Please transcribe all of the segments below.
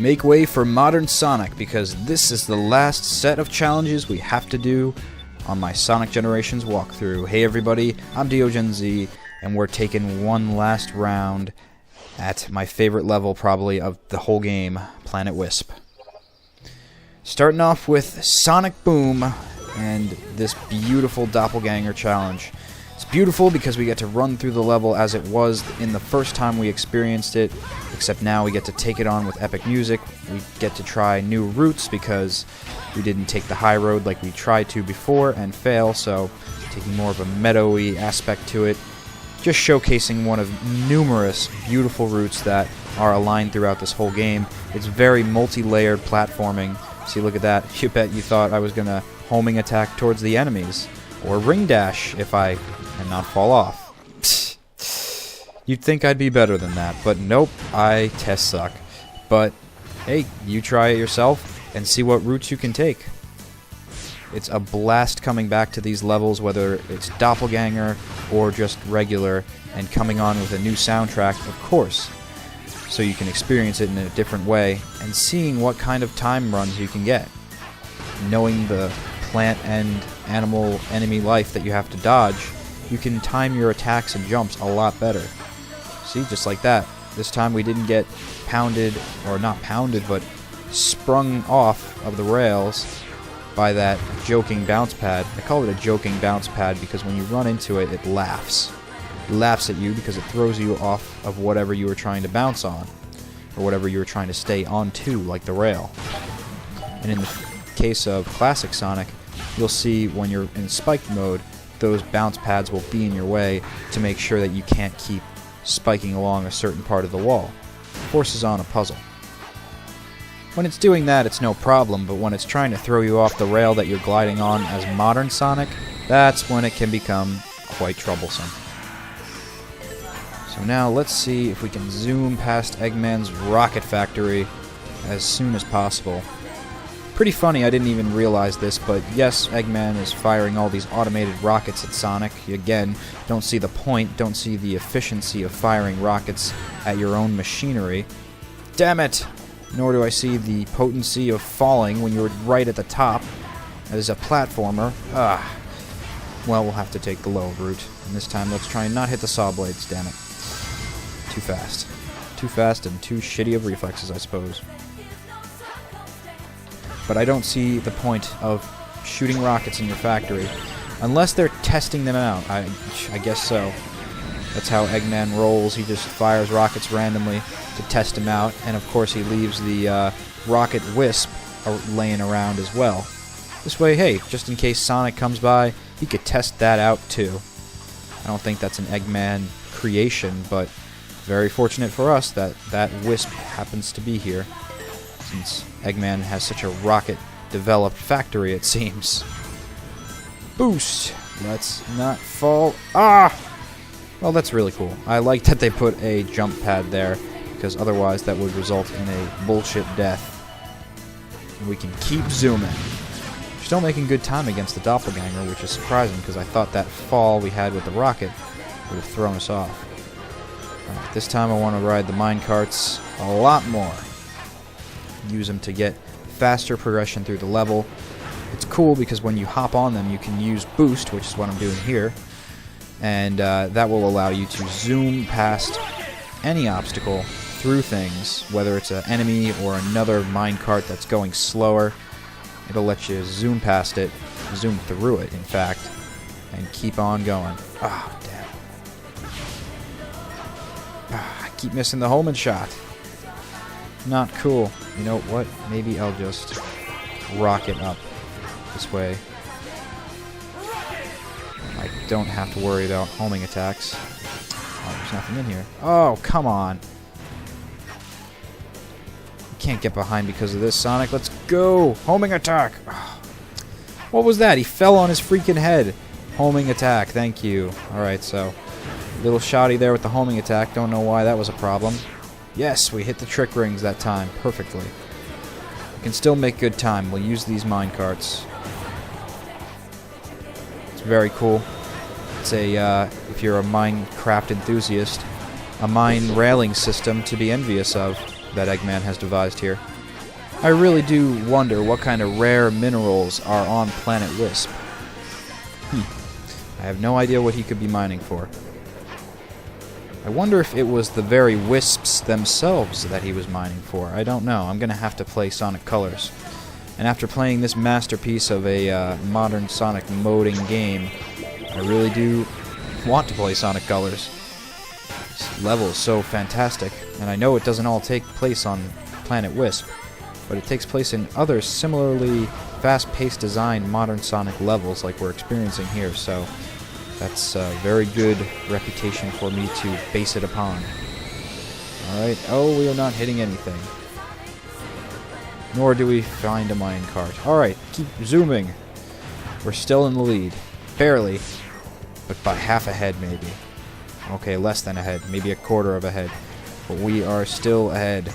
Make way for modern Sonic, because this is the last set of challenges we have to do on my Sonic Generations walkthrough. Hey everybody, I'm DeoGenZ, and we're taking one last round at my favorite level probably of the whole game, Planet Wisp. Starting off with Sonic Boom and this beautiful doppelganger challenge. It's beautiful because we get to run through the level as it was in the first time we experienced it, except now we get to take it on with epic music. We get to try new routes because we didn't take the high road like we tried to before and fail, so taking more of a meadowy aspect to it. Just showcasing one of numerous beautiful routes that are aligned throughout this whole game. It's very multi-layered platforming. See, look at that. You bet you thought I was going to homing attack towards the enemies. Or ring dash if I and not fall off. Psst. You'd think I'd be better than that, but nope, I test suck. But hey, you try it yourself and see what routes you can take. It's a blast coming back to these levels, whether it's doppelganger or just regular, and coming on with a new soundtrack, of course, so you can experience it in a different way, and seeing what kind of time runs you can get. Knowing the plant and animal enemy life that you have to dodge, you can time your attacks and jumps a lot better. See, just like that. This time we didn't get pounded, or not pounded, but sprung off of the rails by that joking bounce pad. I call it a joking bounce pad because when you run into it, it laughs. It laughs at you because it throws you off of whatever you were trying to bounce on, or whatever you were trying to stay onto, like the rail. And in the case of classic Sonic, you'll see when you're in spiked mode, those bounce pads will be in your way to make sure that you can't keep spiking along a certain part of the wall. Forces on a puzzle. When it's doing that, it's no problem, but when it's trying to throw you off the rail that you're gliding on as modern Sonic, that's when it can become quite troublesome. So now let's see if we can zoom past Eggman's rocket factory as soon as possible. Pretty funny, I didn't even realize this, but yes, Eggman is firing all these automated rockets at Sonic. Again, don't see the point, don't see the efficiency of firing rockets at your own machinery. Damn it! Nor do I see the potency of falling when you're right at the top as a platformer. Well, we'll have to take the low route. And this time, let's try and not hit the saw blades, damn it. Too fast. Too fast and too shitty of reflexes, I suppose. But I don't see the point of shooting rockets in your factory unless they're testing them out. I guess so. That's how Eggman rolls. He just fires rockets randomly to test them out, and of course he leaves the rocket Wisp laying around as well. This way, hey, just in case Sonic comes by, he could test that out too. I don't think that's an Eggman creation, but very fortunate for us that that Wisp happens to be here, since Eggman has such a rocket-developed factory, it seems. Boost! Let's not fall. Well, that's really cool. I like that they put a jump pad there, because otherwise that would result in a bullshit death. And we can keep zooming. We're still making good time against the doppelganger, which is surprising, because I thought that fall we had with the rocket would have thrown us off. Alright, this time I want to ride the minecarts a lot more. Use them to get faster progression through the level. It's cool because when you hop on them, you can use boost, which is what I'm doing here, and that will allow you to zoom past any obstacle through things, whether it's an enemy or another minecart that's going slower. It'll let you zoom past it, zoom through it, in fact, and keep on going. Damn. I keep missing the homing shot. Not cool. You know what? Maybe I'll just rocket up this way. I don't have to worry about homing attacks. Oh, there's nothing in here. Oh, come on. You can't get behind because of this, Sonic. Let's go! Homing attack! Oh. What was that? He fell on his freaking head. Homing attack. Thank you. Alright, so little shoddy there with the homing attack. Don't know why that was a problem. Yes, we hit the trick rings that time perfectly. We can still make good time. We'll use these minecarts. It's very cool. It's a, if you're a Minecraft enthusiast, a mine railing system to be envious of. that Eggman has devised here. I really do wonder what kind of rare minerals are on Planet Wisp. I have no idea what he could be mining for. I wonder if it was the very wisps themselves that he was mining for. I don't know. I'm going to have to play Sonic Colors. And after playing this masterpiece of a modern Sonic moding game, I really do want to play Sonic Colors. This level is so fantastic, and I know it doesn't all take place on Planet Wisp, but it takes place in other similarly fast-paced designed modern Sonic levels like we're experiencing here, so that's a very good reputation for me to base it upon. Alright, oh, we are not hitting anything. Nor do we find a mine cart. Alright, keep zooming. We're still in the lead. Barely, but by half a head maybe. Okay, less than a head, maybe a quarter of a head. But we are still ahead.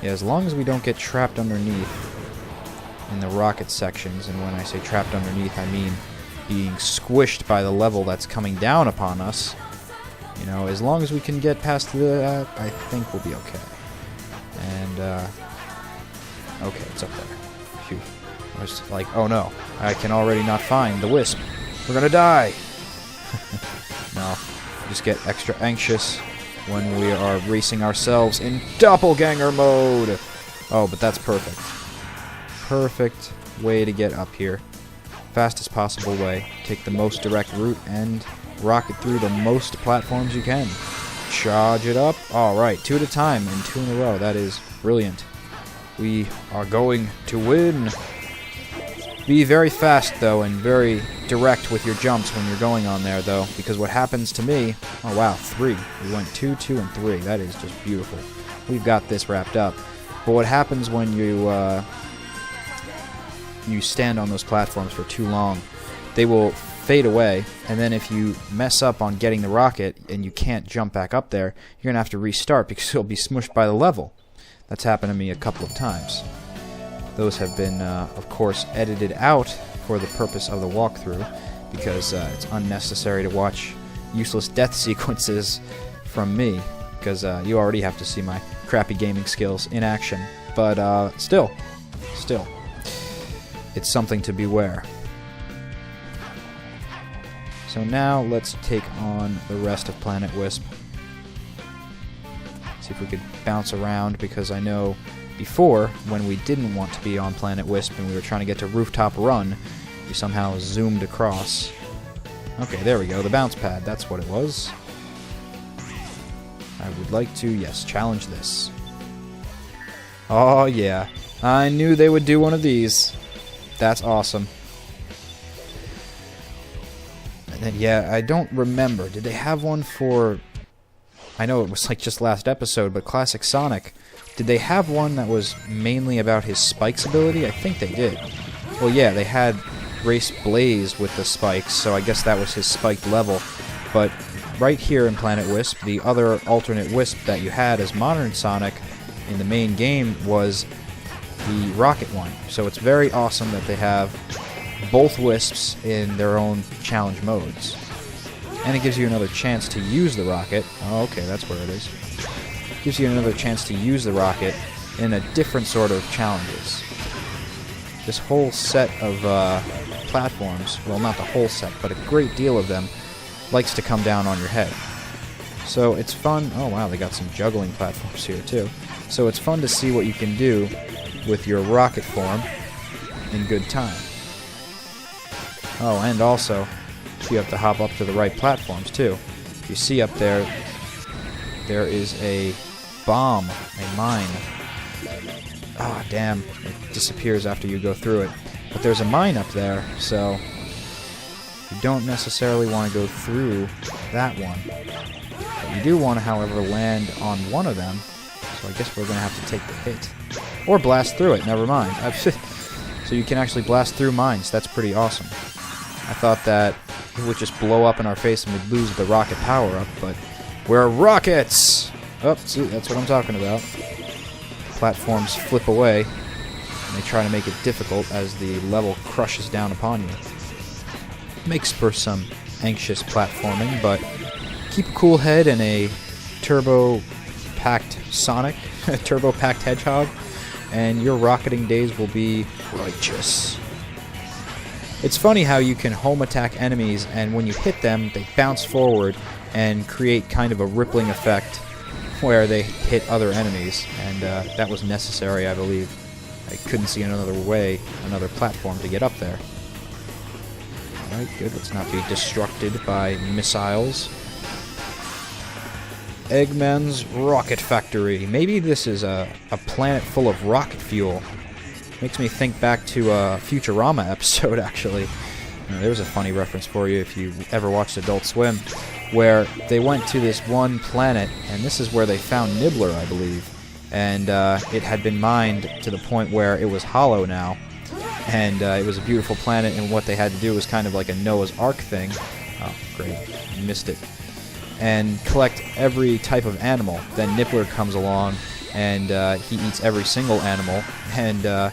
Yeah, as long as we don't get trapped underneath in the rocket sections, and when I say trapped underneath, I mean being squished by the level that's coming down upon us. You know, as long as we can get past the, I think we'll be okay. And, okay, it's up there. Phew. I was like, oh no, I can already not find the Wisp. We're gonna die! No, just get extra anxious when we are racing ourselves in doppelganger mode! Oh, but that's perfect. Perfect way to get up here. Fastest possible way. Take the most direct route and rocket through the most platforms you can. Charge it up. Alright, 2 at a time and 2 in a row. That is brilliant. We are going to win. Be very fast, though, and very direct with your jumps when you're going on there, though, because what happens to me... Oh, wow, 3. We went 2, 2, and 3. That is just beautiful. We've got this wrapped up. But what happens when you stand on those platforms for too long, they will fade away, and then if you mess up on getting the rocket and you can't jump back up there, you're going to have to restart because you'll be smushed by the level. That's happened to me a couple of times. Those have been, of course, edited out for the purpose of the walkthrough, because it's unnecessary to watch useless death sequences from me, because you already have to see my crappy gaming skills in action. But still, it's something to beware. So now let's take on the rest of Planet Wisp. See if we could bounce around, because I know before, when we didn't want to be on Planet Wisp and we were trying to get to Rooftop Run, we somehow zoomed across. Okay, there we go, the bounce pad, that's what it was. I would like to, yes, challenge this. Oh yeah, I knew they would do one of these. That's awesome. And then, yeah, I don't remember. Did they have one for... I know it was like just last episode, but Classic Sonic. Did they have one that was mainly about his spikes ability? I think they did. Well, yeah, they had Race Blaze with the spikes, so I guess that was his spiked level. But right here in Planet Wisp, the other alternate Wisp that you had as Modern Sonic in the main game was the Rocket one. So it's very awesome that they have both Wisps in their own challenge modes. And it gives you another chance to use the rocket. Oh, okay, that's where it is. Gives you another chance to use the rocket in a different sort of challenges. This whole set of platforms, well, not the whole set, but a great deal of them, likes to come down on your head. So it's fun. Oh, wow, they got some juggling platforms here, too. So it's fun to see what you can do with your rocket form in good time. Oh, and also, you have to hop up to the right platforms, too. You see up there, there is a bomb, a mine. Ah, oh, damn. It disappears after you go through it. But there's a mine up there, so you don't necessarily want to go through that one. But you do want to, however, land on one of them, so I guess we're going to have to take the hit. Or blast through it, never mind. So you can actually blast through mines. That's pretty awesome. I thought that it would just blow up in our face and we'd lose the rocket power-up, but we're rockets! Oh, see, that's what I'm talking about. Platforms flip away, and they try to make it difficult as the level crushes down upon you. Makes for some anxious platforming, but keep a cool head and a turbo turbo-packed Sonic, turbo-packed Hedgehog, and your rocketing days will be righteous. It's funny how you can home attack enemies, and when you hit them, they bounce forward and create kind of a rippling effect where they hit other enemies, and that was necessary, I believe. I couldn't see another way, another platform to get up there. Alright, good. Let's not be destructed by missiles. Eggman's Rocket Factory. Maybe this is a planet full of rocket fuel. Makes me think back to a Futurama episode, actually. There's a funny reference for you if you ever watched Adult Swim, where they went to this one planet, and this is where they found Nibbler, I believe. And it had been mined to the point where it was hollow now. And it was a beautiful planet, and what they had to do was kind of like a Noah's Ark thing. Oh, great. Missed it. And collect every type of animal. Then Nibbler comes along, and he eats every single animal, and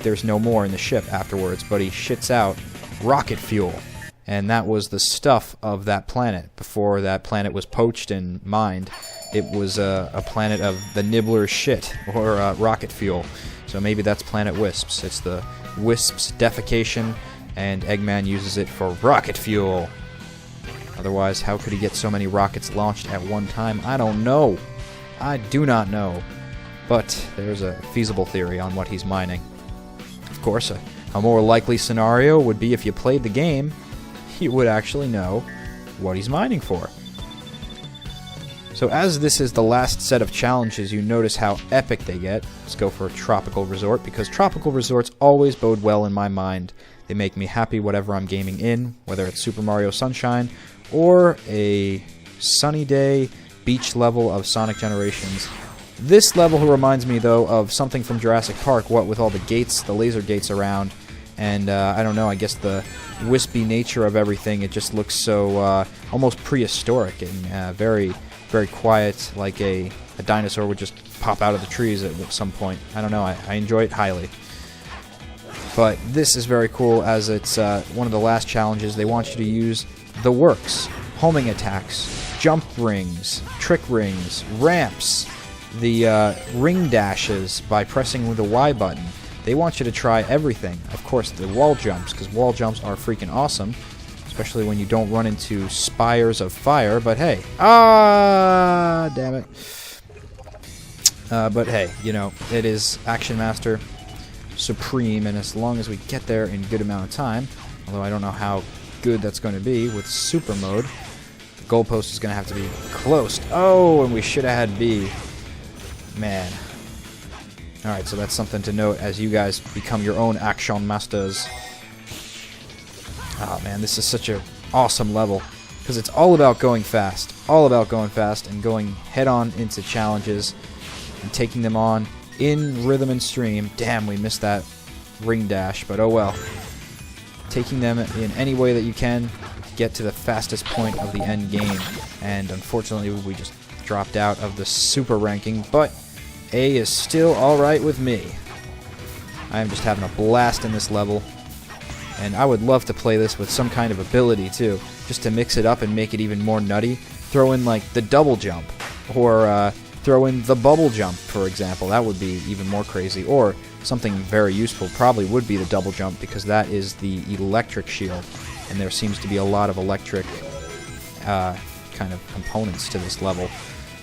there's no more in the ship afterwards, but he shits out rocket fuel. And that was the stuff of that planet. Before that planet was poached and mined, it was a planet of the Nibbler shit, or rocket fuel. So maybe that's Planet Wisps. It's the Wisps' defecation, and Eggman uses it for rocket fuel. Otherwise, how could he get so many rockets launched at one time? I don't know. I do not know. But there's a feasible theory on what he's mining. Of course, a more likely scenario would be if you played the game, you would actually know what he's mining for. So as this is the last set of challenges, you notice how epic they get. Let's go for a tropical resort, because tropical resorts always bode well in my mind. They make me happy whatever I'm gaming in, whether it's Super Mario Sunshine or a sunny day beach level of Sonic Generations. This level reminds me, though, of something from Jurassic Park, what with all the gates, the laser gates around, and I don't know, I guess the wispy nature of everything, it just looks so almost prehistoric and very, very quiet, like a dinosaur would just pop out of the trees at some point. I don't know, I enjoy it highly. But this is very cool, as it's one of the last challenges. They want you to use the works, homing attacks, jump rings, trick rings, ramps, the ring dashes by pressing with the Y button. They want you to try everything. Of course, the wall jumps, because wall jumps are freaking awesome, especially when you don't run into spires of fire, but hey. Ah, damn it. But hey, you know, it is Action Master Supreme, and as long as we get there in a good amount of time, although I don't know how good that's going to be with Super Mode, the goalpost is going to have to be close. Oh, and we should have had B. Man. Alright, so that's something to note as you guys become your own Action Masters. Oh man, this is such an awesome level, because it's all about going fast. All about going fast and going head-on into challenges and taking them on in rhythm and stream. Damn, we missed that ring dash, but oh well. Taking them in any way that you can to get to the fastest point of the end game. And unfortunately, we just dropped out of the super ranking, but A is still alright with me. I am just having a blast in this level, and I would love to play this with some kind of ability too, just to mix it up and make it even more nutty. Throw in like the double jump, or throw in the bubble jump, for example. That would be even more crazy. Or something very useful probably would be the double jump, because that is the electric shield, and there seems to be a lot of electric kind of components to this level,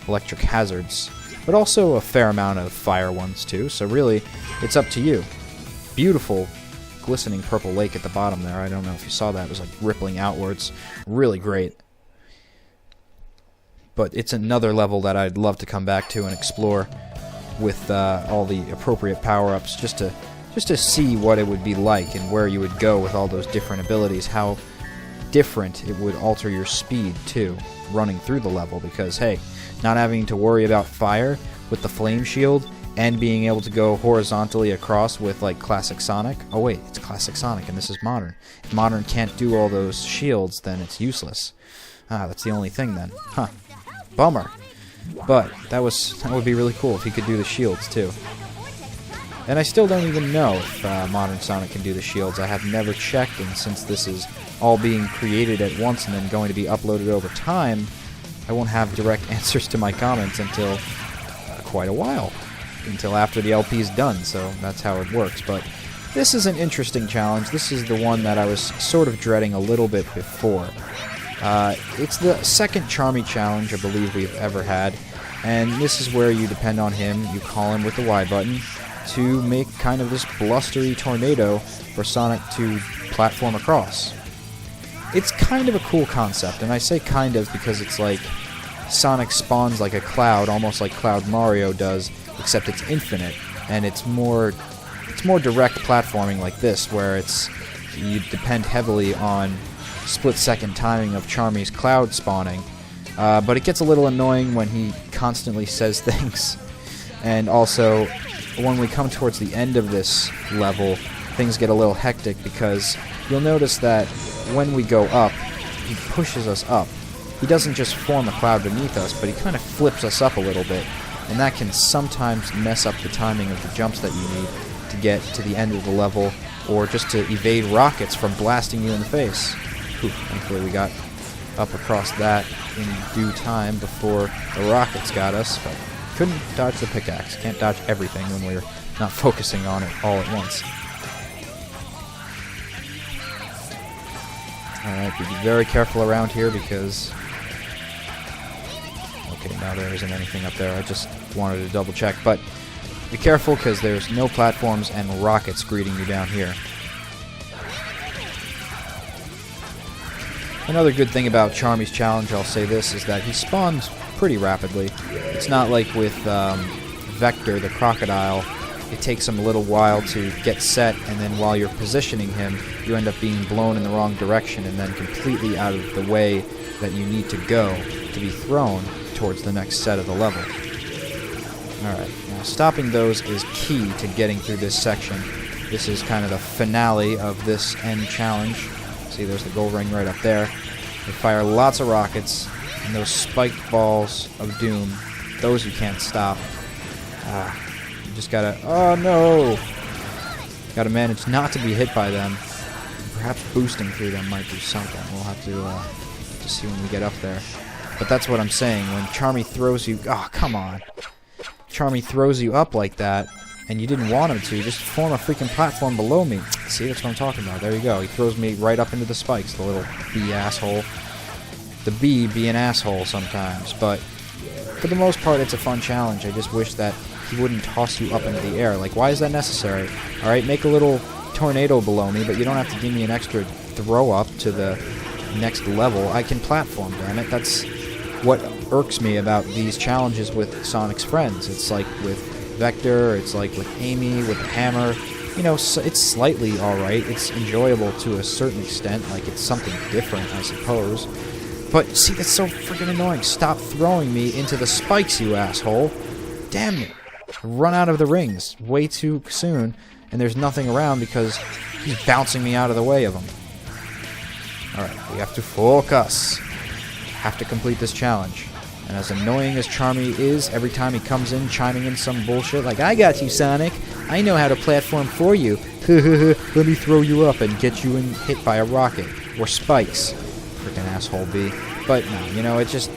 electric hazards, but also a fair amount of fire ones too, so really, it's up to you. Beautiful, glistening purple lake at the bottom there. I don't know if you saw that. It was like rippling outwards. Really great. But it's another level that I'd love to come back to and explore with all the appropriate power-ups, just to see what it would be like and where you would go with all those different abilities, how different it would alter your speed too, running through the level, because hey, not having to worry about fire with the flame shield and being able to go horizontally across with like classic Sonic. Oh wait, it's classic Sonic and this is modern. If modern can't do all those shields, then it's useless. Ah, that's the only thing then. Huh. Bummer. But that would be really cool if he could do the shields too. And I still don't even know if modern Sonic can do the shields. I have never checked, and since this is all being created at once and then going to be uploaded over time, I won't have direct answers to my comments until quite a while, until after the LP is done, so that's how it works. But this is an interesting challenge. This is the one that I was sort of dreading a little bit before. It's the second Charmy challenge I believe we've ever had, and this is where you depend on him, you call him with the Y button, to make kind of this blustery tornado for Sonic to platform across. It's kind of a cool concept, and I say kind of because it's like Sonic spawns like a cloud, almost like Cloud Mario does, except it's infinite, and it's more direct platforming like this, where you depend heavily on split-second timing of Charmy's cloud spawning, but it gets a little annoying when he constantly says things, and also when we come towards the end of this level, things get a little hectic because you'll notice that when we go up, he pushes us up. He doesn't just form a cloud beneath us, but he kind of flips us up a little bit, and that can sometimes mess up the timing of the jumps that you need to get to the end of the level, or just to evade rockets from blasting you in the face. Whew, thankfully we got up across that in due time before the rockets got us, but couldn't dodge the pickaxe. Can't dodge everything when we're not focusing on it all at once. Alright, be very careful around here because... Okay, now there isn't anything up there. I just wanted to double check, but be careful because there's no platforms and rockets greeting you down here. Another good thing about Charmy's challenge, I'll say this, is that he spawns pretty rapidly. It's not like with Vector, the crocodile. It takes him a little while to get set, and then while you're positioning him, you end up being blown in the wrong direction and then completely out of the way that you need to go to be thrown towards the next set of the level. Alright, now stopping those is key to getting through this section. This is kind of the finale of this end challenge. See, there's the gold ring right up there. They fire lots of rockets, and those spiked balls of doom, those you can't stop. You just gotta... Oh no! Gotta manage not to be hit by them. Perhaps boosting through them might do something. We'll have to see when we get up there. But that's what I'm saying. When Charmy throws you... Oh, come on. Charmy throws you up like that, and you didn't want him to, just form a freaking platform below me. See, that's what I'm talking about. There you go. He throws me right up into the spikes, the little bee asshole. The bee be an asshole sometimes, but for the most part, it's a fun challenge. I just wish that he wouldn't toss you up into the air. Like, why is that necessary? Alright, make a little tornado below me, but you don't have to give me an extra throw up to the next level. I can platform, damn it. That's what irks me about these challenges with Sonic's friends. It's like with Vector, it's like with Amy, with the hammer. You know, so it's slightly alright. It's enjoyable to a certain extent. Like, it's something different, I suppose. But, see, that's so freaking annoying. Stop throwing me into the spikes, you asshole. Damn it. Run out of the rings way too soon, and there's nothing around because he's bouncing me out of the way of them. Alright, we have to focus. Have to complete this challenge. And as annoying as Charmy is, every time he comes in chiming in some bullshit like, I got you, Sonic. I know how to platform for you. Let me throw you up and get you hit by a rocket. Or spikes. Freaking asshole B. But no, you know, it's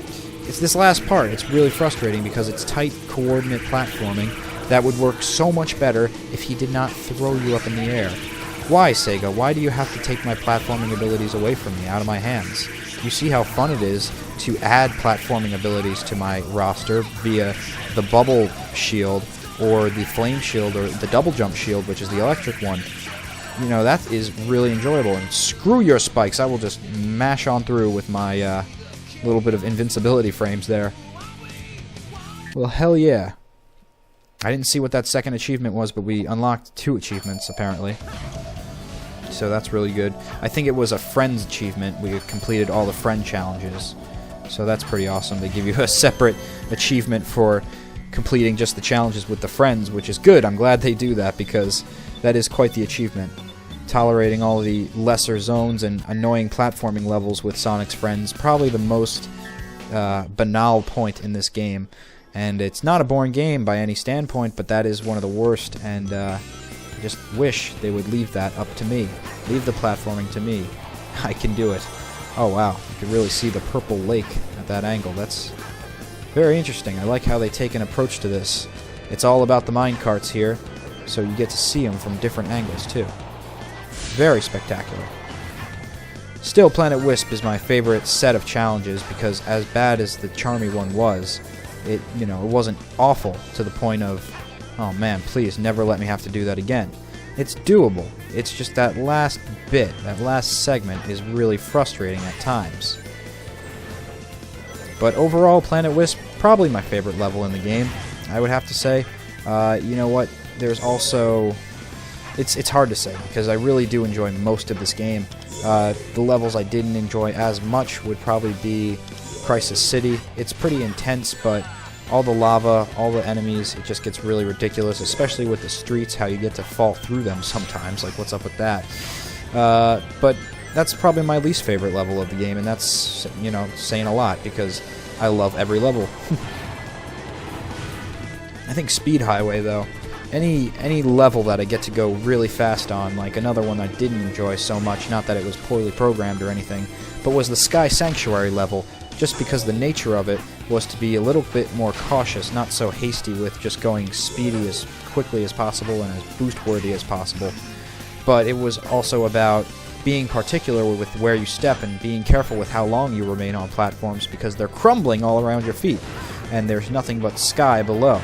this last part. It's really frustrating because it's tight coordinate platforming that would work so much better if he did not throw you up in the air. Why, Sega? Why do you have to take my platforming abilities away from me, out of my hands? You see how fun it is to add platforming abilities to my roster via the bubble shield or the flame shield or the double jump shield, which is the electric one. You know, that is really enjoyable. And screw your spikes, I will just mash on through with my little bit of invincibility frames there. Well, hell yeah. I didn't see what that second achievement was, but we unlocked 2 achievements, apparently. So that's really good. I think it was a Friends achievement. We completed all the Friend challenges. So that's pretty awesome. They give you a separate achievement for completing just the challenges with the Friends, which is good. I'm glad they do that because that is quite the achievement. Tolerating all the lesser zones and annoying platforming levels with Sonic's friends, probably the most banal point in this game. And it's not a boring game by any standpoint, but that is one of the worst, and I just wish they would leave that up to me. Leave the platforming to me. I can do it. Oh wow, you can really see the purple lake at that angle. That's Very interesting. I like how they take an approach to this. It's all about the minecarts here, so you get to see them from different angles too. Very spectacular. Still, Planet Wisp is my favorite set of challenges because as bad as the Charmy one was, it wasn't awful to the point of, oh man, please never let me have to do that again. It's doable. It's just that last bit, that last segment is really frustrating at times. But overall, Planet Wisp, probably my favorite level in the game, I would have to say. You know what? There's also... It's hard to say, because I really do enjoy most of this game. The levels I didn't enjoy as much would probably be Crisis City. It's pretty intense, but all the lava, all the enemies, it just gets really ridiculous, especially with the streets, how you get to fall through them sometimes. Like, what's up with that? But that's probably my least favorite level of the game, and that's, saying a lot, because I love every level. I think Speed Highway, though, any level that I get to go really fast on, like another one I didn't enjoy so much, not that it was poorly programmed or anything, but was the Sky Sanctuary level, just because the nature of it was to be a little bit more cautious, not so hasty with just going speedy as quickly as possible and as boost-worthy as possible. But it was also about being particular with where you step and being careful with how long you remain on platforms, because they're crumbling all around your feet, and there's nothing but sky below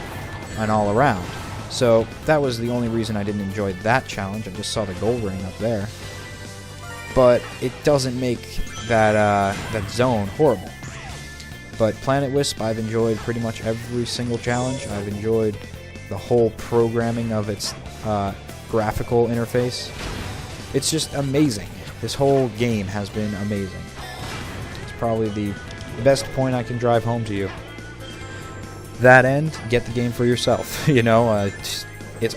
and all around. So that was the only reason I didn't enjoy that challenge. I just saw the gold ring up there. But it doesn't make that zone horrible. But Planet Wisp, I've enjoyed pretty much every single challenge. I've enjoyed the whole programming of its graphical interface. It's just amazing. This whole game has been amazing. It's probably the best point I can drive home to you. That end, get the game for yourself. It's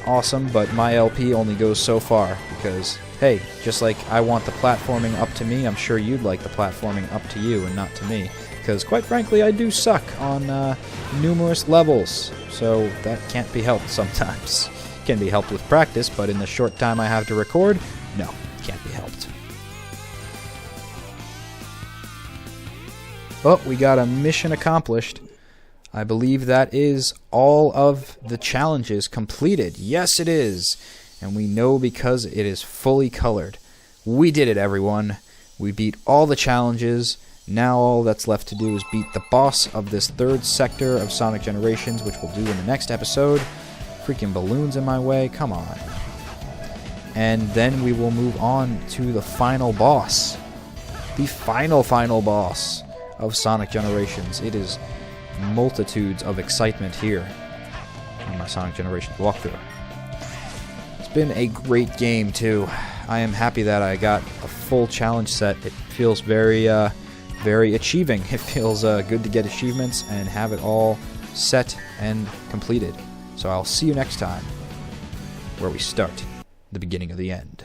awesome, but my LP only goes so far, because, hey, just like I want the platforming up to me, I'm sure you'd like the platforming up to you and not to me, because quite frankly, I do suck on numerous levels, so that can't be helped sometimes. Can be helped with practice, but in the short time I have to record, no, can't be helped. Oh, we got a mission accomplished. I believe that is all of the challenges completed. Yes, it is. And we know because it is fully colored. We did it, everyone. We beat all the challenges. Now all that's left to do is beat the boss of this third sector of Sonic Generations, which we'll do in the next episode. Freaking balloons in my way. Come on. And then we will move on to the final boss. The final boss of Sonic Generations. It is multitudes of excitement here on my Sonic Generations walkthrough. It's been a great game too. I am happy that I got a full challenge set. It feels very achieving. It feels good to get achievements and have it all set and completed. So I'll see you next time, where we start the beginning of the end.